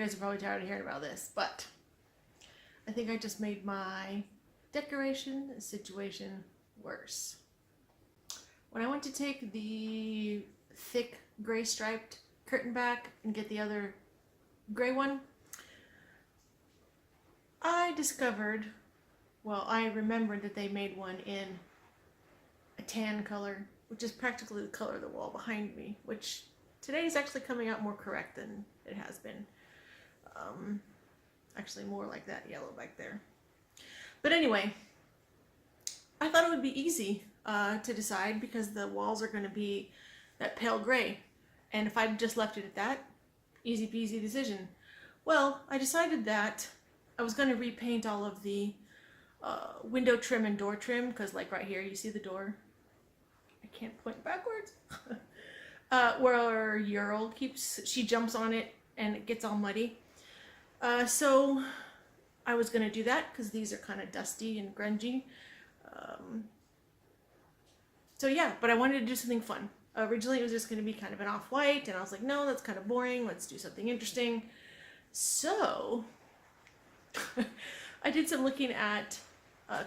guys are probably tired of hearing about this, but I think I just made my decoration situation worse. When I went to take the thick gray striped curtain back and get the other gray one, I discovered, well, I remembered that they made one in a tan color, which is practically the color of the wall behind me, which today is actually coming out more correct than it has been. Actually more like that yellow back there. But anyway, I thought it would be easy to decide because the walls are going to be that pale gray. And if I'd just left it at that, easy peasy decision. Well, I decided that I was going to repaint all of the window trim and door trim, because like right here, you see the door. I can't point backwards. Where Ural she jumps on it and it gets all muddy. So I was going to do that because these are kind of dusty and grungy. So yeah, but I wanted to do something fun. Originally it was just going to be kind of an off-white, and I was like, no, that's kind of boring. Let's do something interesting. So I did some looking at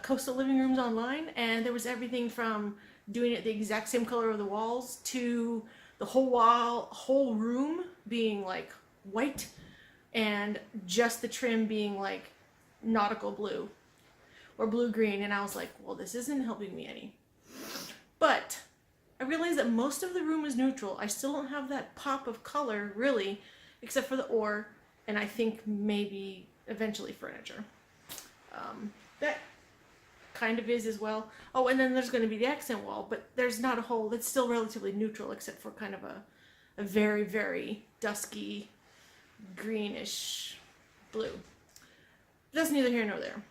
coastal living rooms online, and there was everything from doing it the exact same color of the walls to the whole room being like white and just the trim being like nautical blue or blue-green. And I was like, well, this isn't helping me any. But I realized that most of the room is neutral. I still don't have that pop of color really, except for the oar, and I think maybe eventually furniture. That kind of is as well. Oh, and then there's going to be the accent wall, but there's not a whole, it's still relatively neutral except for kind of a very, very dusky greenish blue. That's neither here nor there.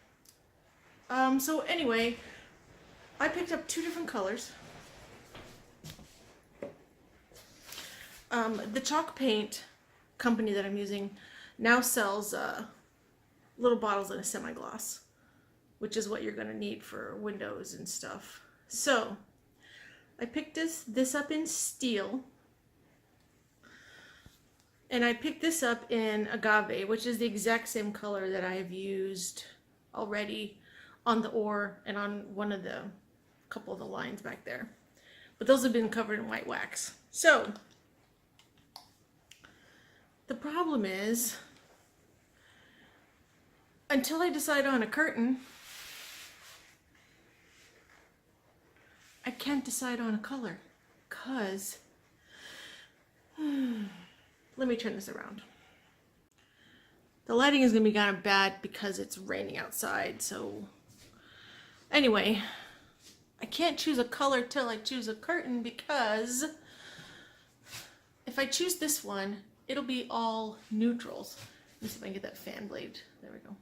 So anyway, I picked up two different colors. The chalk paint company that I'm using now sells little bottles in a semi-gloss, which is what you're going to need for windows and stuff. So I picked this up in steel, and I picked this up in agave, which is the exact same color that I have used already on the oar and on couple of the lines back there. But those have been covered in white wax. So the problem is, until I decide on a curtain, I can't decide on a color, because let me turn this around. The lighting is going to be kind of bad because it's raining outside. So anyway, I can't choose a color till I choose a curtain, because if I choose this one, it'll be all neutrals. Let me see if I can get that fan blade. There we go.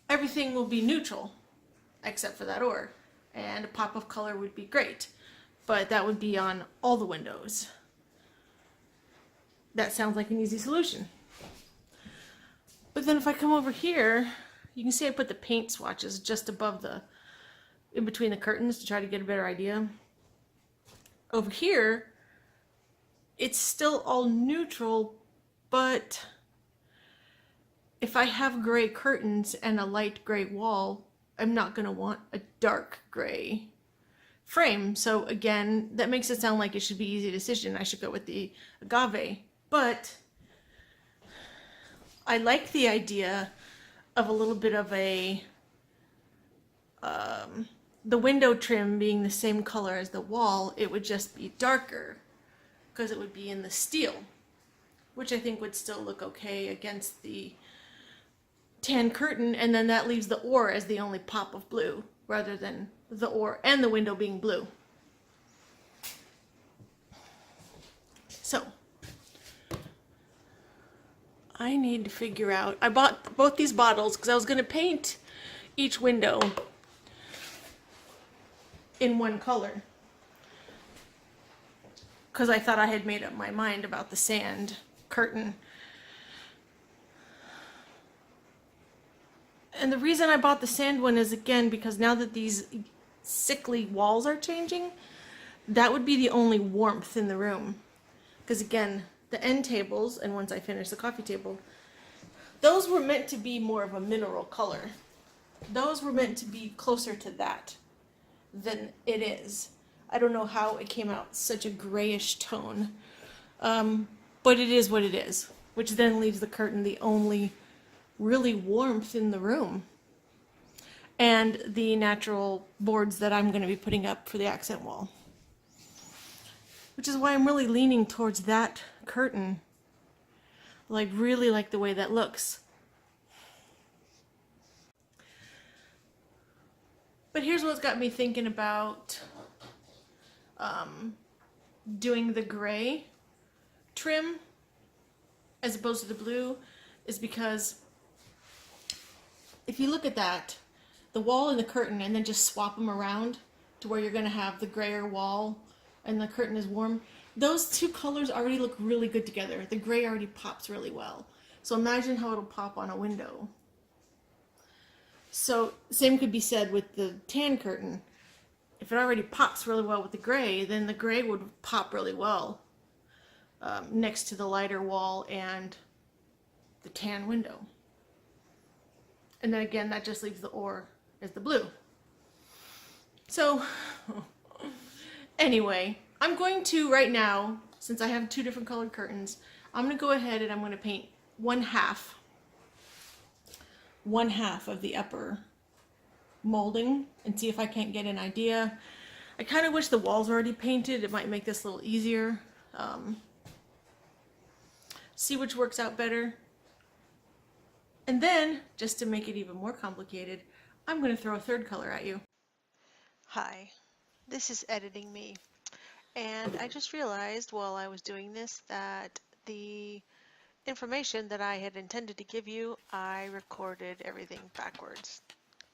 Everything will be neutral except for that oar, and a pop of color would be great, but that would be on all the windows. That sounds like an easy solution. But then if I come over here, you can see I put the paint swatches just above in between the curtains to try to get a better idea. Over here, it's still all neutral, but if I have gray curtains and a light gray wall, I'm not going to want a dark gray frame. So again, that makes it sound like it should be an easy decision. I should go with the agave. But I like the idea of a little bit of the window trim being the same color as the wall. It would just be darker because it would be in the steel, which I think would still look okay against the tan curtain, and then that leaves the oar as the only pop of blue rather than the oar and the window being blue. So I need to figure out, I bought both these bottles because I was going to paint each window in one color, because I thought I had made up my mind about the sand curtain. And the reason I bought the sand one is, again, because now that these sickly walls are changing, that would be the only warmth in the room. Because again, the end tables, and once I finish the coffee table, those were meant to be more of a mineral color. Those were meant to be closer to that than it is. I don't know how it came out such a grayish tone, but it is what it is, which then leaves the curtain the only really warmth in the room. And the natural boards that I'm going to be putting up for the accent wall. Which is why I'm really leaning towards that curtain. Like, really like the way that looks. But here's what's got me thinking about doing the gray trim as opposed to the blue, is because if you look at that, the wall and the curtain, and then just swap them around to where you're going to have the grayer wall and the curtain is warm, those two colors already look really good together. The gray already pops really well. So imagine how it'll pop on a window. So same could be said with the tan curtain. If it already pops really well with the gray, then the gray would pop really well next to the lighter wall and the tan window. And then again, that just leaves the or as the blue. So anyway, I'm going to right now, since I have two different colored curtains, I'm going to go ahead and I'm going to paint one half of the upper molding and see if I can't get an idea. I kind of wish the walls were already painted. It might make this a little easier. See which works out better. And then, just to make it even more complicated, I'm going to throw a third color at you. Hi, this is Editing Me, and I just realized while I was doing this that the information that I had intended to give you, I recorded everything backwards.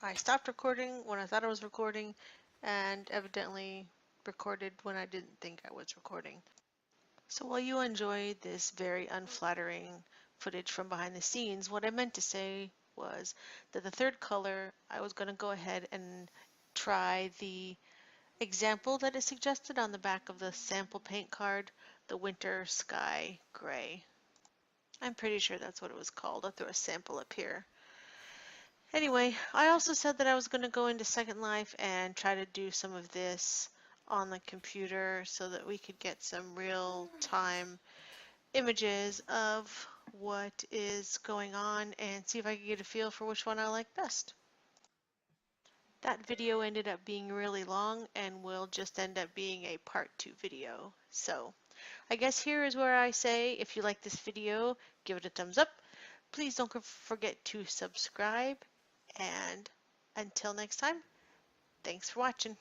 I stopped recording when I thought I was recording, and evidently recorded when I didn't think I was recording. So while you enjoy this very unflattering footage from behind the scenes, what I meant to say was that the third color, I was going to go ahead and try the example that is suggested on the back of the sample paint card, the Winter Sky Gray. I'm pretty sure that's what it was called. I'll throw a sample up here. Anyway, I also said that I was going to go into Second Life and try to do some of this on the computer so that we could get some real-time images of what is going on and see if I could get a feel for which one I like best. That video ended up being really long and will just end up being a part 2 video. So I guess here is where I say, if you like this video, give it a thumbs up. Please don't forget to subscribe, and until next time, thanks for watching.